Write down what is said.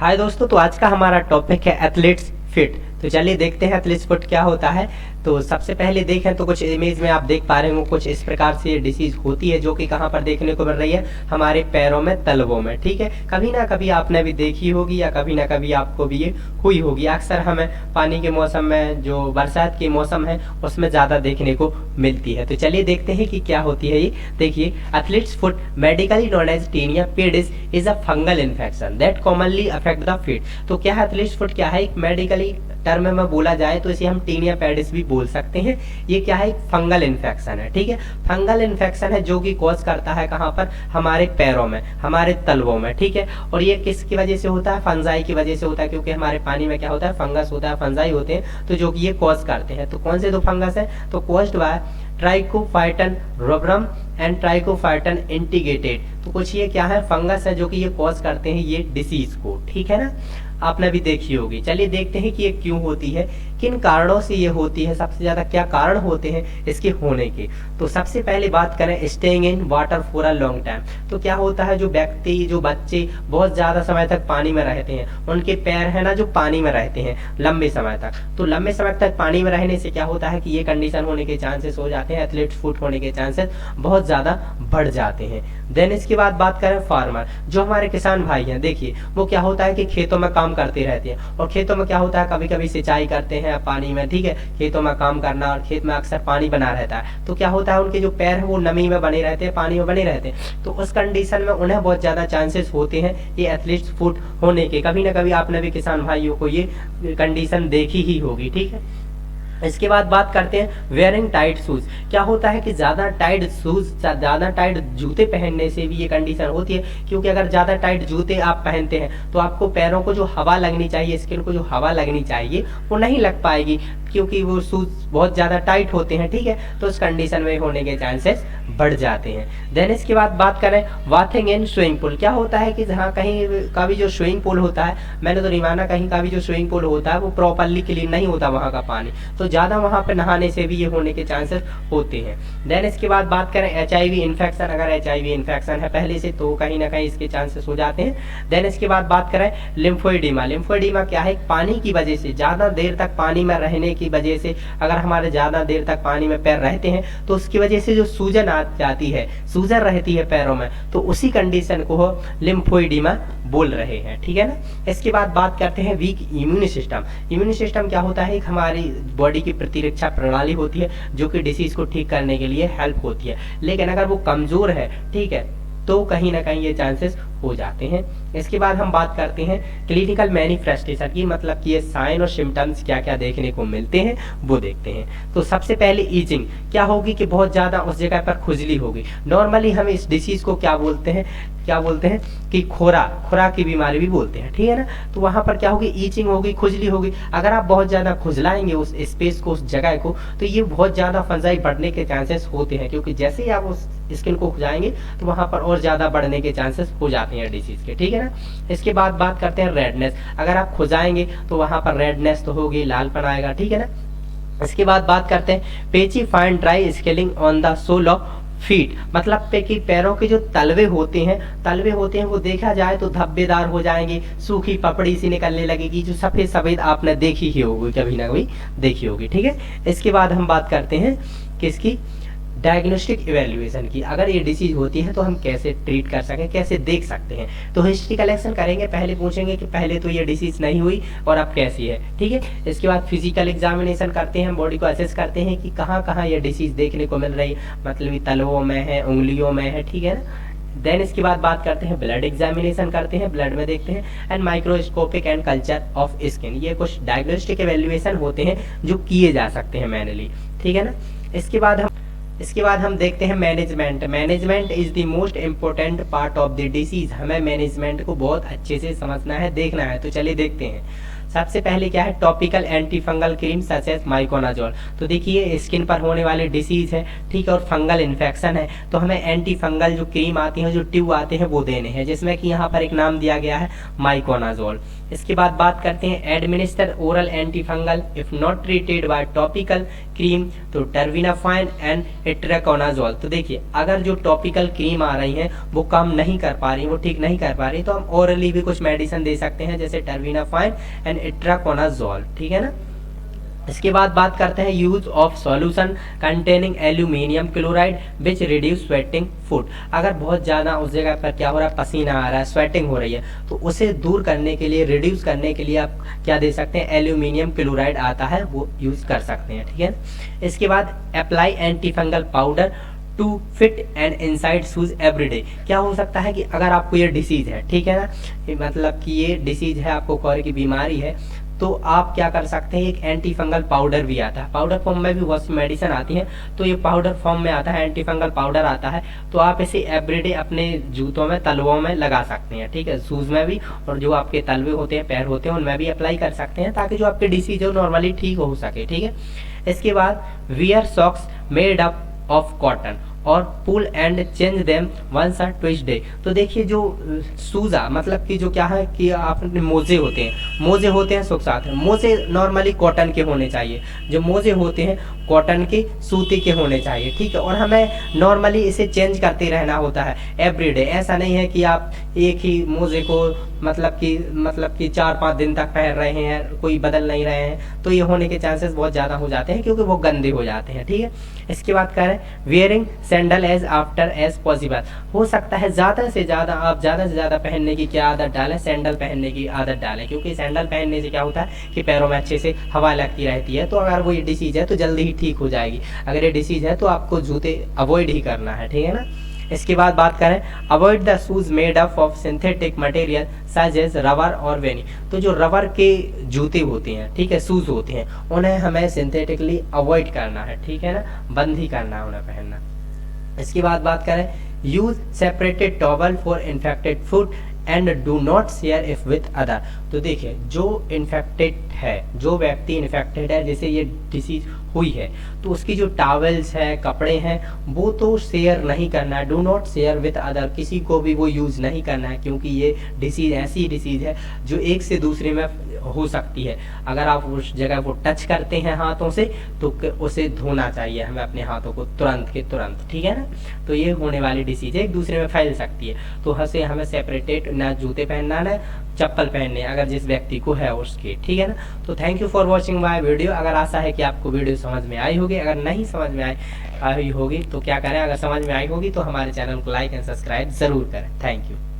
हाय दोस्तों, तो आज का हमारा टॉपिक है एथलीट्स फिट। तो चलिए देखते हैं एथलीट्स फिट क्या होता है। तो सबसे पहले देखें तो कुछ इमेज में आप देख पा रहे हो कुछ इस प्रकार से डिसीज होती है जो कि कहाँ पर देखने को मिल रही है, हमारे पैरों में, तलवों में। ठीक है, कभी ना कभी आपने भी देखी होगी या कभी ना कभी आपको भी ये हुई होगी। अक्सर हमें पानी के मौसम में, जो बरसात के मौसम है, उसमें ज़्यादा देखने को मिलती है। तो चलिए देखते हैं कि क्या होती है ये। देखिए, athlete's foot medically known as tinea pedis is a fungal infection that commonly affect the feet. तो क्या है एथलीट्स फुट, क्या है? एक मेडिकली टर्म में बोला जाए तो इसे हम टीनिया पेडिस भी बोल सकते हैं। ये क्या है? एक फंगल इन्फेक्शन है। ठीक है, फंगल इन्फेक्शन है जो कि कॉज करता है कहाँ पर? हमारे पैरों में, हमारे तलवों में। ठीक है, और ये किसकी वजह से होता है? फंजाई की वजह से होता है, क्योंकि हमारे पानी में क्या होता है? फंगस होता है, फंजाई होते हैं, तो जो कि ये कॉज करते हैं। तो कौन से दो फंगस है? तो caused by trichophyton rubrum and trichophyton integrated. तो कुछ ये क्या है? फंगस है जो कि ये कॉज करते हैं ये डिसीज को। ठीक है ना, आपने भी देखी होगी। चलिए देखते हैं कि ये क्यों होती है, किन कारणों से ये होती है, सबसे ज्यादा क्या कारण होते हैं इसके होने के। तो सबसे पहले बात करें staying in water for a long time. तो क्या होता है, जो व्यक्ति, जो बच्चे बहुत ज्यादा समय तक पानी में रहते हैं, उनके पैर है ना जो पानी में रहते हैं लंबे समय तक, तो लंबे समय तक पानी में रहने से क्या होता है कि ये कंडीशन होने के चांसेस हो जाते हैं, एथलीट फुट होने के चांसेस बहुत ज्यादा बढ़ जाते हैं। देन इसके बाद बात करें फार्मर, जो हमारे किसान भाई हैं, देखिए वो क्या होता है कि खेतों में काम करते रहते हैं, और खेतों में क्या होता है, कभी कभी सिंचाई करते हैं पानी में। ठीक है, खेतों में काम करना, और खेत में अक्सर पानी बना रहता है, तो क्या होता है उनके जो पैर है वो नमी में बने रहते हैं, पानी में बने रहते हैं। तो उस कंडीशन में उन्हें बहुत ज्यादा चांसेस होते हैं ये एथलीट्स फुट होने के। कभी ना कभी आपने भी किसान भाइयों को ये कंडीशन देखी ही होगी। ठीक है, इसके बाद बात करते हैं वेयरिंग टाइट शूज। क्या होता है कि ज्यादा टाइट शूज, ज्यादा टाइट जूते पहनने से भी ये कंडीशन होती है, क्योंकि अगर ज्यादा टाइट जूते आप पहनते हैं तो आपको पैरों को जो हवा लगनी चाहिए, स्किन को जो हवा लगनी चाहिए वो नहीं लग पाएगी, क्योंकि वो शूज बहुत ज्यादा टाइट होते हैं। ठीक है, तो उस कंडीशन में होने के चांसेस बढ़ जाते हैं। देन इसके बाद बात करें बाथिंग इन स्विमिंग पूल। क्या होता है कि जहाँ कहीं का भी जो स्विमिंग पूल होता है, मैंने तो नहीं माना कहीं का भी जो स्विमिंग पूल होता है वो प्रॉपरली क्लीन नहीं होता वहाँ का पानी, तो ज्यादा वहाँ पे नहाने से भी ये होने के चांसेस होते हैं। देन इसके बाद बात करें HIV इन्फेक्शन। अगर HIV इन्फेक्शन है पहले से तो कहीं ना कहीं इसके चांसेस हो जाते हैं। देन इसके बाद बात करें लिम्फोइडीमा। लिम्फोइडीमा क्या है? पानी की वजह से, ज्यादा देर तक पानी में रहने की वजह से, अगर हमारे ज्यादा देर तक पानी में पैर रहते हैं तो उसकी वजह से जो सूजन आ जाती है, सूजन रहती है पैरों में, तो उसी कंडीशन को लिम्फोइडीमा बोल रहे हैं। ठीक है ना, इसके बाद बात करते हैं week immune system. Immune system क्या होता है? एक हमारी बॉडी की प्रतिरक्षा प्रणाली होती है जो कि डिसीज को ठीक करने के लिए हेल्प होती है, लेकिन अगर वो कमजोर है, ठीक है, तो कहीं ना कहीं ये चांसेस हो जाते हैं। इसके बाद हम बात करते हैं क्लिनिकल मैनिफेस्टेशन की, मतलब कि ये साइन और सिम्टम्स क्या क्या देखने को मिलते हैं वो देखते हैं। तो सबसे पहले ईचिंग क्या होगी कि बहुत ज्यादा उस जगह पर खुजली होगी। नॉर्मली हम इस डिसीज को क्या बोलते हैं, क्या बोलते हैं कि खोरा की बीमारी भी बोलते हैं। ठीक है ना, तो वहां पर क्या होगी? ईचिंग होगी, खुजली होगी। अगर आप बहुत ज्यादा खुजलाएंगे उस स्पेस को, उस जगह को, तो ये बहुत ज्यादा फंजाई बढ़ने के चांसेस होते हैं, क्योंकि जैसे ही आप उस स्किन को खुजाएंगे तो वहां पर और ज्यादा बढ़ने के चांसेस हो जाते हैं डिसीज के। ठीक है ना, इसके बाद बात करते हैं रेडनेस। अगर आप खुजाएंगे तो वहां पर रेडनेस तो होगी, लालपन आएगा। ठीक है ना, इसके बाद बात करते हैं patchy fine dry scaling on the sole of feet. मतलब पे कि पैरों के जो तलवे होते हैं वो देखा जाए तो धब्बेदार हो जाएंगे, सूखी पपड़ी सी निकलने लगेगी, जो सफेद सफेद आपने देखी ही होगी, कभी ना कभी देखी होगी। ठीक है, इसके बाद हम बात करते हैं किसकी? डायग्नोस्टिक इवेल्युएशन की। अगर ये डिसीज होती है तो हम कैसे ट्रीट कर सकें, कैसे देख सकते हैं। तो हिस्ट्री कलेक्शन करेंगे, पहले पूछेंगे कि पहले तो ये डिसीज नहीं हुई और अब कैसी है। ठीक है, इसके बाद फिजिकल एग्जामिनेशन करते हैं, बॉडी को असेस करते हैं कि कहाँ कहाँ ये डिसीज देखने को मिल रही है, मतलब तलवों में है, उंगलियों में है। ठीक है ना, देन इसके बाद बात करते हैं ब्लड एग्जामिनेशन करते हैं, ब्लड में देखते हैं, and microscopic and culture of skin. ये कुछ डायग्नोस्टिक इवेल्युएशन होते हैं जो किए जा सकते हैं मैनुअली। ठीक है ना, इसके बाद हम देखते हैं management. Management is the most important part of the disease. हमें मैनेजमेंट को बहुत अच्छे से समझना है, देखना है। तो चलिए देखते हैं। सबसे पहले क्या है, topical antifungal cream such as miconazole. तो देखिए स्किन पर होने वाली डिसीज है, ठीक है, और फंगल इन्फेक्शन है, तो हमें एंटी फंगल जो क्रीम आती है, जो ट्यूब आते हैं वो देने हैं, जिसमें कि यहाँ पर एक नाम दिया गया है माइकोनाजोल। इसके बाद बात करते हैं administer oral anti fungal if not treated by topical cream, तो टर्विनाफाइन एंड इट्राकोनाजोल। तो देखिए अगर जो टॉपिकल क्रीम आ रही हैं वो काम नहीं कर पा रही, वो ठीक नहीं कर पा रही, तो हम ओरली भी कुछ मेडिसिन दे सकते हैं, जैसे टर्विनाफाइन एंड इट्राकोनाजोल, ठीक है ना। इसके बाद बात करते हैं use of solution containing aluminium chloride which reduce sweating foot. अगर बहुत ज़्यादा उस जगह पर क्या हो रहा है, पसीना आ रहा है, स्वेटिंग हो रही है, तो उसे दूर करने के लिए, रिड्यूस करने के लिए आप क्या दे सकते हैं, एल्यूमिनियम क्लोराइड आता है वो यूज कर सकते हैं, ठीक है। इसके बाद apply antifungal powder to feet and inside shoes everyday. क्या हो सकता है कि अगर आपको ये डिसीज है, ठीक है ना, मतलब कि ये डिसीज है, आपको कोरे की बीमारी है, तो आप क्या कर सकते हैं, एक एंटी फंगल पाउडर भी आता है, पाउडर फॉर्म में भी बहुत सी मेडिसिन आती है, तो ये पाउडर फॉर्म में आता है, एंटी फंगल पाउडर आता है, तो आप इसे एवरीडे अपने जूतों में, तलवों में लगा सकते हैं, ठीक है, शूज में भी, और जो आपके तलवे होते हैं, पैर होते हैं, उनमें भी अप्लाई कर सकते हैं, ताकि जो आपके डिसीज है नॉर्मली ठीक हो सके, ठीक है। इसके बाद wear socks made up of cotton और pull and change them once और ट्विच डे। तो देखिए जो सूजा मतलब कि जो क्या है कि आपने मोजे होते हैं सुख साथ, मोजे नॉर्मली कॉटन के होने चाहिए, जो मोजे होते हैं कॉटन के, सूती के होने चाहिए, ठीक है, और हमें नॉर्मली इसे चेंज करते रहना होता है एवरीडे। ऐसा नहीं है कि आप एक ही मोजे को मतलब कि 4-5 दिन तक पहन रहे हैं, कोई बदल नहीं रहे हैं, तो ये होने के चांसेस बहुत ज़्यादा हो जाते हैं, क्योंकि वो गंदे हो जाते हैं, ठीक है। इसकी बात करें wearing sandal as often as possible. हो सकता है ज़्यादा से ज़्यादा पहनने की क्या आदत डालें, सैंडल पहनने की आदत डालें, क्योंकि सैंडल पहनने से क्या होता है कि पैरों में अच्छे से हवा लगती रहती है, तो अगर वो ये डिसीज है तो जल्दी ही ठीक हो जाएगी। अगर ये डिसीज है तो आपको जूते अवॉइड ही करना है, ठीक है ना। इसके बाद बात करें avoid the shoes made up of synthetic material such as rubber और वेनी। तो जो रबर के जूते होते हैं, ठीक है, शूज होते हैं, उन्हें हमें सिंथेटिकली अवॉइड करना है, ठीक है ना, बंद ही करना है उन्हें पहनना। इसके बाद बात करें use separated towel for infected foot and do not share if with other. तो देखिए जो इन्फेक्टेड है, जो व्यक्ति इन्फेक्टेड है, जैसे ये डिसीज हुई है, तो उसकी जो टॉवल्स है, कपड़े हैं, वो तो शेयर नहीं करना है, do not share with other, किसी को भी वो यूज नहीं करना है, क्योंकि ये डिसीज ऐसी डिसीज है जो एक से दूसरे में हो सकती है। अगर आप उस जगह को टच करते हैं हाथों से, तो उसे धोना चाहिए हमें अपने हाथों को तुरंत के तुरंत, ठीक है ना। तो ये होने वाली डिसीज है, एक दूसरे में फैल सकती है, तो हमें सेपरेटेड ना जूते पहनना ना चप्पल पहनने, अगर जिस व्यक्ति को है उसके, ठीक है ना। तो thank you for watching my video. अगर आशा है कि आपको वीडियो समझ में आई होगी, अगर नहीं समझ में आई होगी तो क्या करें, अगर समझ में आई होगी तो हमारे चैनल को लाइक एंड सब्सक्राइब जरूर करें। Thank you.